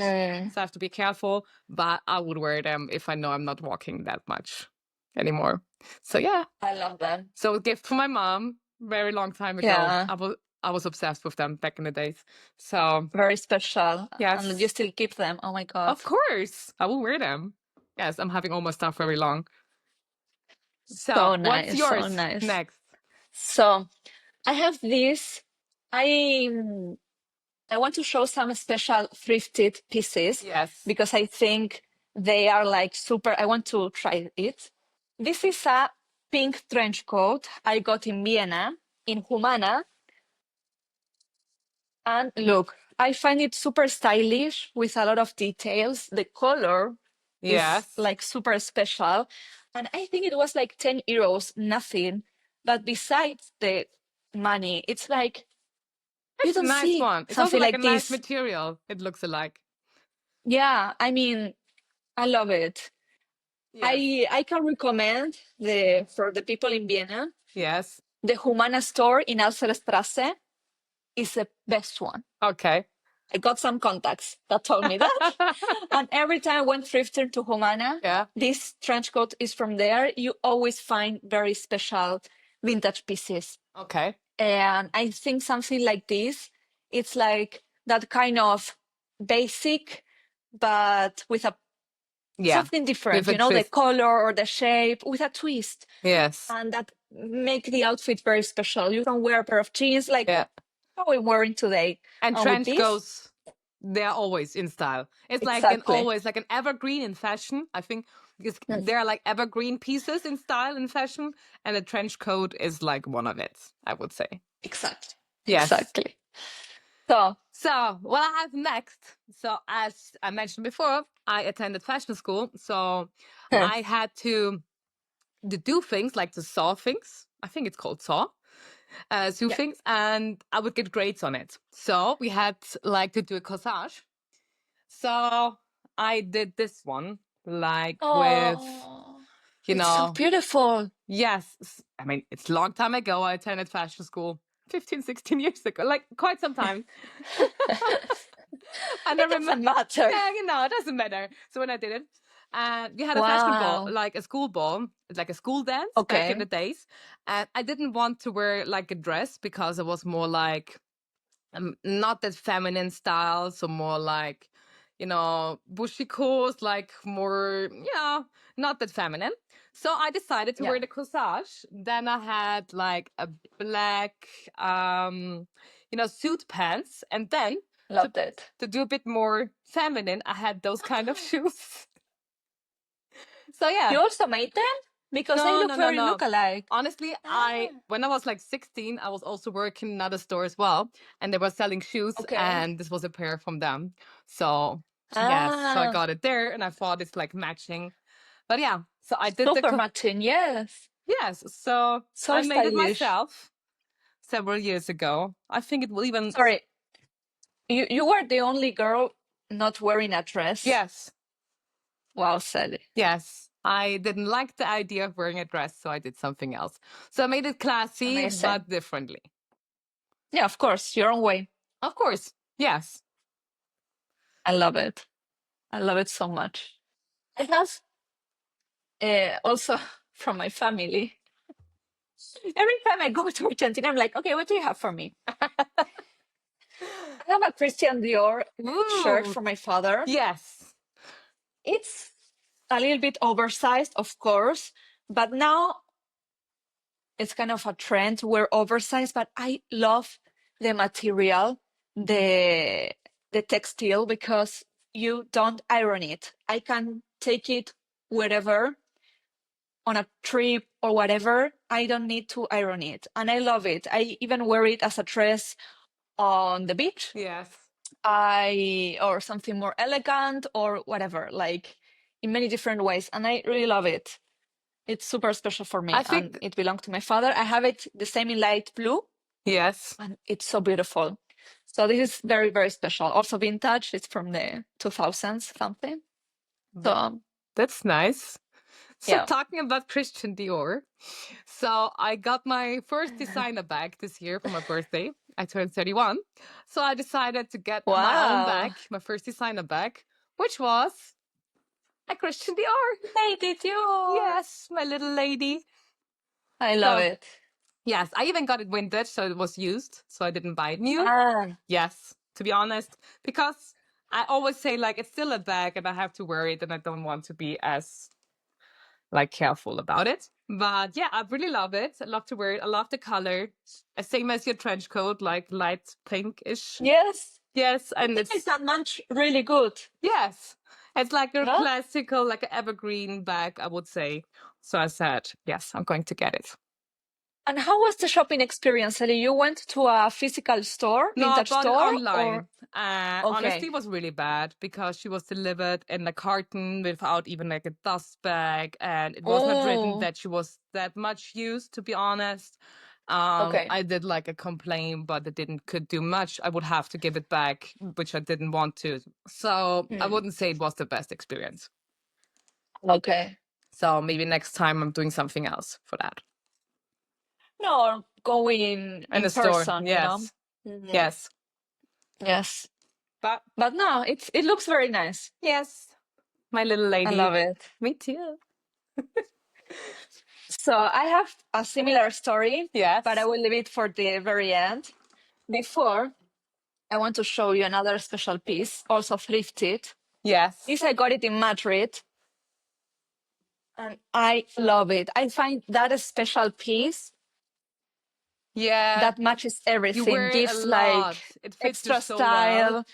I have to be careful. But I would wear them if I know I'm not walking that much anymore. So yeah. I love them. So a gift for my mom, very long time ago. Yeah. I was obsessed with them back in the days. So Very special. yes. And you still keep them. Oh my God. Of course. I will wear them. Yes, I'm having all my stuff very long. So nice. What's yours So nice. next? So I have this. I want to show some special thrifted pieces. Yes. Because I think they are like super. I want to try it. This is a pink trench coat I got in Vienna, in Humana. And look, I find it super stylish with a lot of details. The color is like super special. And I think it was like 10 euros, nothing. But besides the money, it's like, you It's a don't nice see one. It's also something like like a nice this. material. It looks alike. Yeah, I mean, I love it. Yes. I can recommend for the people in Vienna, Yes. the Humana store in Alserstrasse is the best one. Okay. I got some contacts that told me that. And every time I went thrifting to Humana, Yeah. this trench coat is from there. You always find very special vintage pieces. Okay. And I think something like this, it's like that kind of basic, but with a something different, With a the twist. color or the shape with a twist. Yes. And that make the outfit very special. You can wear a pair of jeans like how we're wearing today. And with trench this, coats, they're always in style. It's like always like an evergreen in fashion. I think because they're like evergreen pieces in style in fashion, and a trench coat is like one of it, I would say. Exactly. Yes. Exactly. So what I have next. So as I mentioned before, I attended fashion school. So I had to do things like to sew things. I think it's called sew. Sew things, and I would get grades on it. So we had like to do a corsage. So I did this one, like with, it's so beautiful. Yes. I mean, it's a long time ago. I attended fashion school 15, 16 years ago, like quite some time. And it doesn't matter. Yeah, it doesn't matter. So when I did it, we had a fashion ball, like a school ball, like a school dance back in the days. And I didn't want to wear like a dress because it was more like not that feminine style, so more like, bushy coats, like more, not that feminine. So I decided to Yeah, wear the corsage. Then I had like a black, suit pants. And then to, loved it. to do a bit more feminine, I had those kind of shoes. So yeah. You also made them because they No, look no, no, very no. look-alike. Honestly, Ah, when I was like 16, I was also working in another store as well, and they were selling shoes, okay. and this was a pair from them. So yes, so I Ah, got it there, and I thought it's like matching. But yeah, so I did super matching. Yes, yes, so so I made it stylish. myself several years ago. I think it will even Sorry, you were the only girl not wearing a dress. yes, Wow, Sally. yes. I didn't like the idea of wearing a dress, so I did something else. So I made it classy Amazing. but differently. Yeah, of course, your own way. Of course, yes. I love it. I love it so much. I have also from my family. Every time I go to Argentina, I'm like, okay, what do you have for me? I have a Christian Dior shirt Ooh, for my father. yes. It's a little bit oversized, of course, but now it's kind of a trend to wear oversized. But I love the material, the the textile, because you don't iron it. I can take it wherever on a trip or whatever. I don't need to iron it, and I love it. I even wear it as a dress on the beach. Yes. I or something more elegant or whatever, like in many different ways, and I really love it. It's super special for I me, and think it belonged to my father. I have it the same in light blue, yes. and it's so beautiful. So this is very, very special. Also vintage. It's from the 2000s something. So That's nice. So yeah. talking about Christian Dior. So I got my first designer bag this year for my birthday. I turned 31. So I decided to get my own Wow. bag, my first designer bag, which was a Christian Dior. Lady Dior. Yes, my little lady. I love So it. yes, I even got it vintage, so it was used. So I didn't buy it new. Ah, Yes, to be honest, because I always say like it's still a bag and I have to wear it and I don't want to be as like careful about it. But yeah, I really love it. I love to wear it. I love the color. Same as your trench coat, like light pinkish. yes. Yes, I and think I it's can match really good. yes. It's like a Huh? classical, like an evergreen bag, I would say. So I said, yes, I'm going to get it. And how was the shopping experience, Ellie? You went to a physical store, No, I vintage bought it store, or online. Honestly, okay. it was really bad because she was delivered in a carton without even like a dust bag, and it was not written Oh, that she was that much used. To be honest, okay. I did like a complaint, but it didn't could do much. I would have to give it back, which I didn't want to. So I Hmm. wouldn't say it was the best experience. Okay. So maybe next time I'm doing something else for that No, going in in the store. person, you know. Yes, Mhm. yes, Yes, but but no, it looks very nice. yes, my little I lady. love it. Me too. So I have a similar story, but I Yes. will leave it for the very end. Before, I want to show you another special piece, also thrifted. Yes. This I got it in Madrid, and I love it. I find that a special piece Yeah. that matches You everything, wear it a gives lot. like It fits you extra so well. style,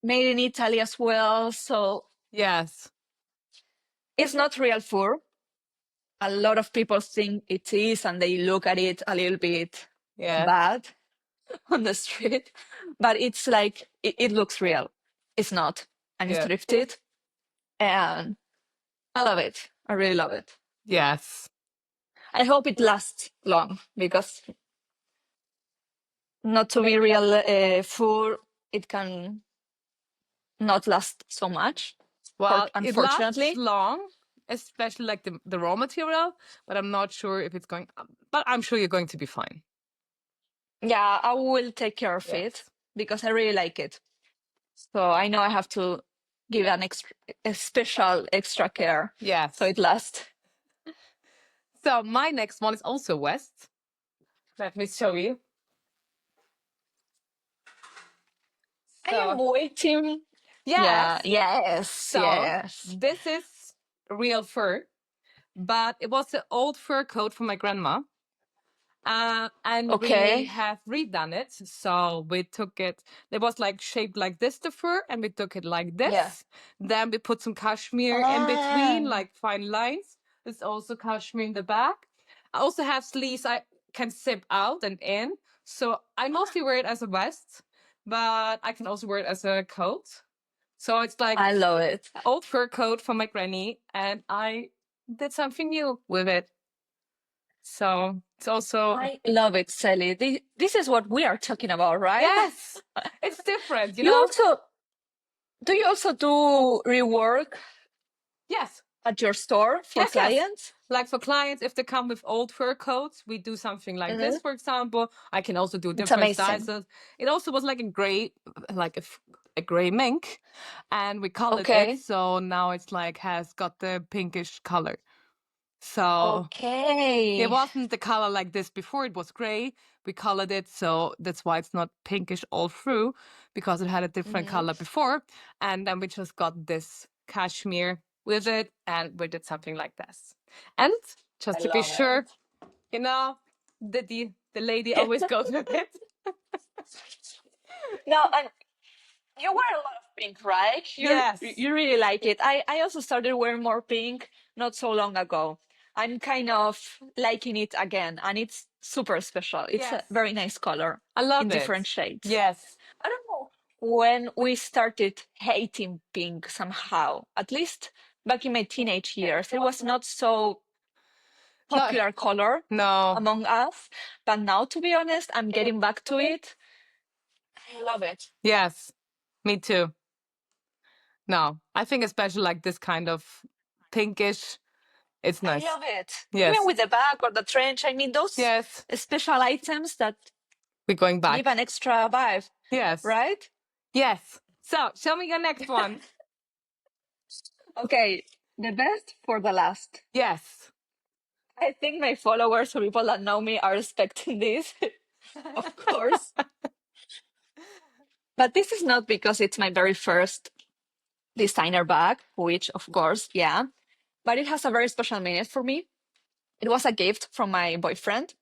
made in Italy as well. So Yes. it's not real fur. A lot of people think it is, and they look at it a little bit Yes. bad on the street, but it's like it looks real. It's not, and it's Yeah. thrifted, and I love it. I really love it. Yes. I hope it lasts long because not to be real fur, it can not last so much, Well, it lasts unfortunately. long, especially like the raw material, but I'm not sure if it's going, but I'm sure you're going to be fine. Yeah, I will take care of it Yes. because I really like it. So I know I have to give a special extra care so Yes. it lasts. So my next one is also West. Let me show you. I am So, waiting. Yeah, yes. yes, So yes. this is real fur. but it was an old fur coat from my grandma. And we Okay. have redone it. So we took it, it was like shaped like this, the fur, and we took it like Yeah. this. Then we put some cashmere in between, Ah, like fine lines. There's also cashmere in the back. I also have sleeves I can zip out and in. So I mostly wear it as a vest, but I can also wear it as a coat. So it's like I love it. old fur coat from my granny, and I did something new with it. So it's also, I love it, Sally. This is what we are talking about, right? yes, it's different, you You know? also do you also do rework Yes, at your store for yes. clients? Like for clients, if they come with old fur coats, we do something like Hmm. this, for example. I can also do It's different styles. amazing. It also was like a gray, like a gray mink, and we colored it. Okay. So now it's like has got the pinkish color. So it Okay. wasn't the color like this before, it was gray. We colored it, so that's why it's not pinkish all through, because it had a different Hmm. color before. And then we just got this cashmere with it, and we did something like this. And I just to be love sure, it. you know, the lady always goes with it. No, and you wear a lot of pink, right? Yes. You really like it. I also started wearing more pink not so long ago. I'm kind of liking it again, and it's super special. It's a Yes. very nice color I in love different it. shades. Yes. I don't know when we started hating pink somehow, at least back in my teenage years. It was not so No, popular color no. among us. But now, to be honest, I'm getting back to it. I love it. Yes. Me too. No. I think especially like this kind of pinkish, it's I nice. love it. Even Yes. with the bag or the trench, I mean, those Yes. special items that We're going give an back. extra vibe, Yes. right? Yes. So show me your next one. Okay, the best for the last. Yes. I think my followers or people that know me are expecting this, of course. But this is not because it's my very first designer bag, which, of course, yeah, but it has a very special meaning for me. It was a gift from my boyfriend.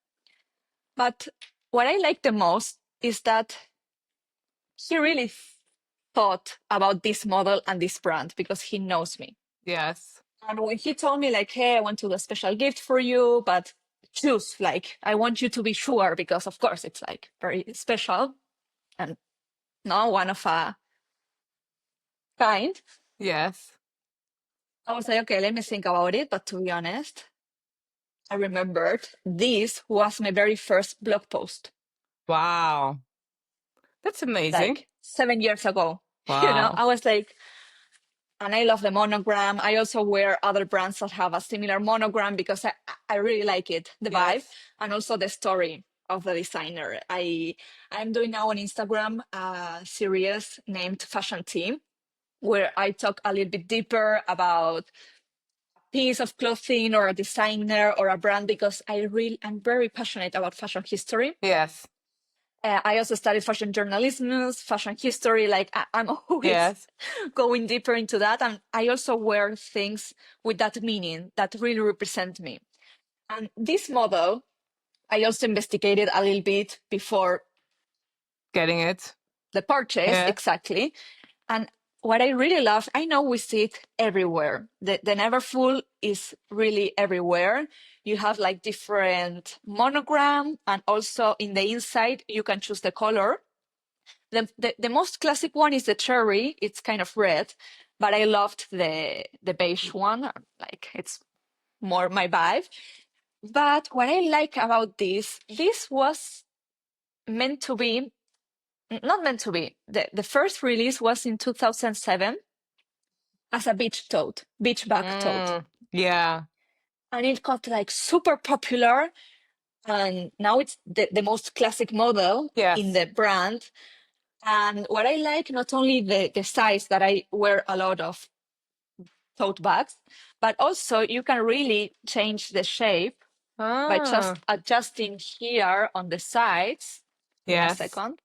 But what I like the most is that he really thought about this model and this brand because he knows me. Yes. And when he told me, like, hey, I want to do a special gift for you, but choose, like, I want you to be sure because, of course, it's like very special and no one of a kind. Yes. I was like, okay, let me think about it. But to be honest, I remembered this was my very first blog post, Wow. That's amazing. like 7 years ago. Wow. I was like, and I love the monogram. I also wear other brands that have a similar monogram because I really like it, the vibe, Yes. and also the story of the designer. I'm doing now on Instagram a series named Fashion Team, where I talk a little bit deeper about piece of clothing or a designer or a brand because I'm very passionate about fashion history. Yes. I also studied fashion journalism, fashion history. Like I'm always Yes. going deeper into that, and I also wear things with that meaning that really represent me. And this model, I also investigated a little bit before Getting it. the purchase Yes. exactly. And what I really love, I know we see it everywhere. The Neverfull is really everywhere. You have like different monogram, and also in the inside, you can choose the color. The most classic one is the cherry. It's kind of red, but I loved the beige one. Like it's more my vibe. But what I like about this was meant to be, not meant to be. The first release was in 2007 as a beach bag tote. Yeah. And it got like super popular. And now it's the most classic model in Yes. the brand. And what I like, not only the size that I wear a lot of tote bags, but also you can really change the shape by Ah. just adjusting here on the sides. Give me a Yes. second.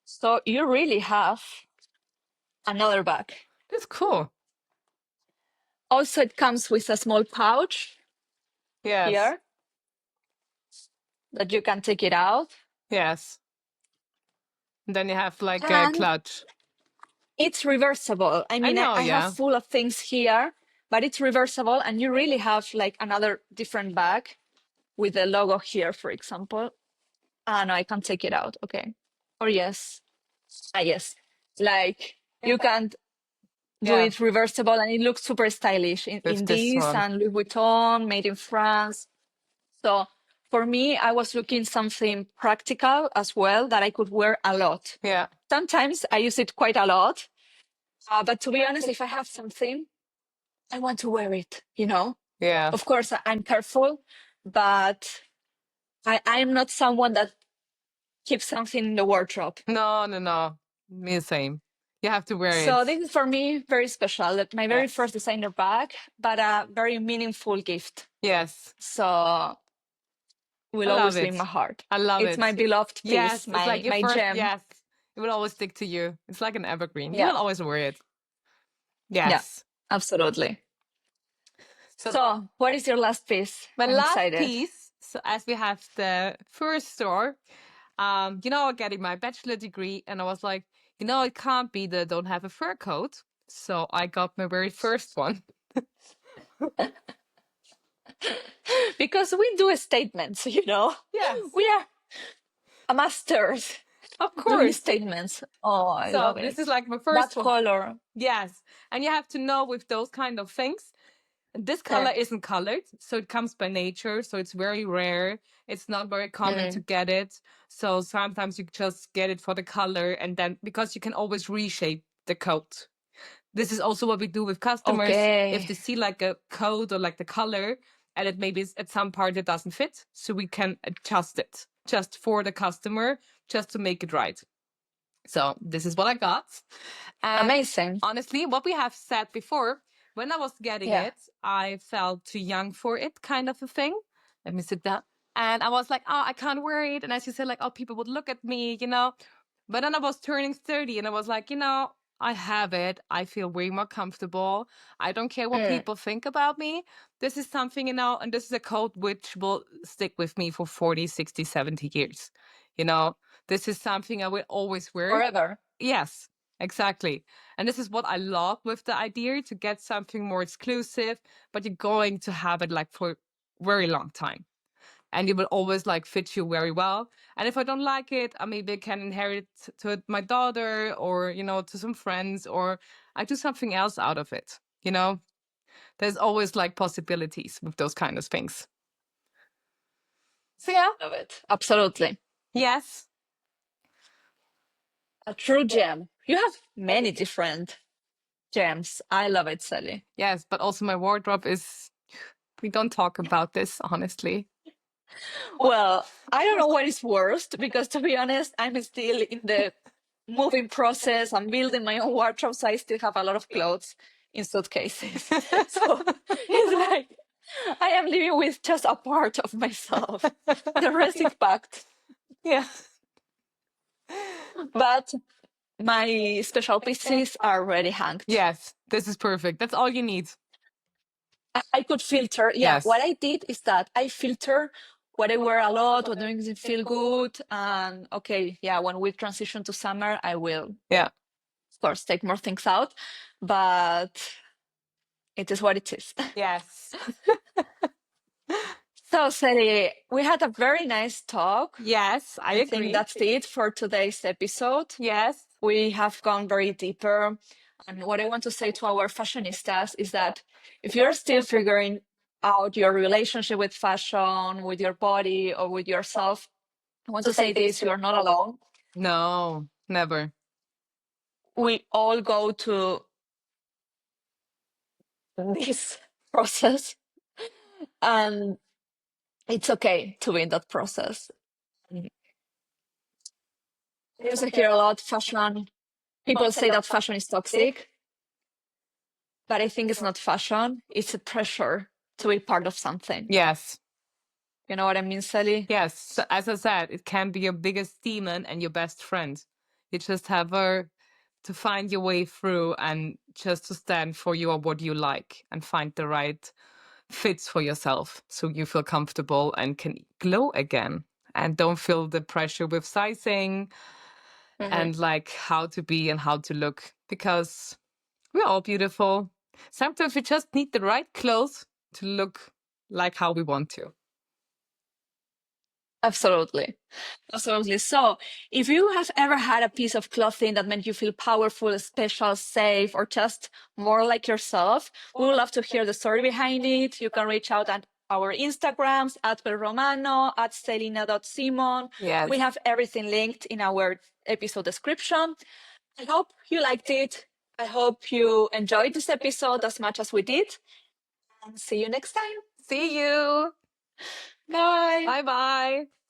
So you really have another bag. That's cool. Also, it comes with a small pouch Yes. here that you can take it out. Yes. And then you have like a And clutch. it's reversible. I mean, know, I have yeah. full of things here, but it's reversible, and you really have like another different bag with the logo here, for example. Ah, no, I can't take it out. Okay. Or yes. Ah, yes. Like you can do Yeah. it reversible, and it looks super stylish With in this this one. and Louis Vuitton, made in France. So for me, I was looking something practical as well that I could wear a lot. Yeah. Sometimes I use it quite a lot, but to be honest, if I have something, I want to wear it. Yeah. Of course, I'm careful, but I'm not someone that keeps something in the wardrobe. No, no, no. Me the same. You have to wear So it. this is for me very special. My very Yes. first designer bag, but a very meaningful gift. Yes. So I will love always be in it. my heart. I love It's it. my beloved piece, Yes. It's like your my first, gem. yes. It will always stick to you. It's like an evergreen. You Yeah, will always wear it. yeah, Yes. absolutely. So So what is your last piece? my I'm last excited. piece, so as we have the first store, getting my bachelor degree, and I was like, it can't be that I don't have a fur coat. So I got my very first one. Because we do statements, Yes, we are masters of doing course. statements. Oh, I So love this is it. like my first That one. color. Yes. And you have to know with those kind of things, this color Yeah. isn't colored, so it comes by nature, so it's very rare. It's not very common to Mm. get it. So sometimes you just get it for the color, and then because you can always reshape the coat. This is also what we do with customers. If Okay. they see like a coat or like the color, and it maybe at some part it doesn't fit, so we can adjust it just for the customer, just to make it right. So this is what I got. And Amazing. honestly, what we have said before, when I was getting Yeah. it, I felt too young for it, kind of a thing. Let me sit down. And I was like, oh, I can't wear it. And as you said, like, oh, people would look at me. But then I was turning 30 and I was like, I have it. I feel way more comfortable. I don't care what Mm. people think about me. This is something, and this is a coat which will stick with me for 40, 60, 70 years. You know, this is something I will always wear. Forever. Yes, exactly. And this is what I love with the idea, to get something more exclusive, but you're going to have it like for a very long time. And it will always like fit you very well. And if I don't like it, I maybe can inherit to my daughter, or, to some friends, or I do something else out of it. There's always like possibilities with those kind of things. So yeah, Love it. Absolutely. yes, A true gem. You have many different gems. I love it, Sally. yes. But also my wardrobe we don't talk about this, honestly. Well, I don't know what is worst because to be honest, I'm still in the moving process. I'm building my own wardrobe, so I still have a lot of clothes in suitcases. So it's like I am living with just a part of myself. The rest is packed. Yeah. But my special pieces are already hanged. Yes, this is perfect. That's all you need. I could filter. Yeah, Yes. what I did is that I filter what I wear a lot, what makes me feel good. And okay, yeah, when we transition to summer, I will, Yeah. of course, take more things out. But it is what it is. Yes. So, Sally, we had a very nice talk. Yes, I I agree. think that's it for today's episode. Yes. We have gone very deeper. And what I want to say to our fashionistas is that if you're still figuring out your relationship with fashion, with your body, or with yourself, I want to say this: you are not alone. No, never. We all go to this process, and it's okay to be in that process. I also hear a lot fashion. People say that fashion is toxic, but I think it's not fashion, it's a pressure to be part of something. Yes. You know what I mean, Sally? Yes. So, as I said, it can be your biggest demon and your best friend. You just have a to find your way through and just to stand for you or what you like and find the right fits for yourself so you feel comfortable and can glow again and don't feel the pressure with sizing and like how to be and how to look, because we're all beautiful. Sometimes we just need the right clothes to look like how we want to. Absolutely. Absolutely. So, if you have ever had a piece of clothing that made you feel powerful, special, safe, or just more like yourself, we would love to hear the story behind it. You can reach out at our Instagrams at Romano, at Selina.Simon. Yes. We have everything linked in our episode description. I hope you liked it. I hope you enjoyed this episode as much as we did. And see you next time. See you. Bye. Bye bye.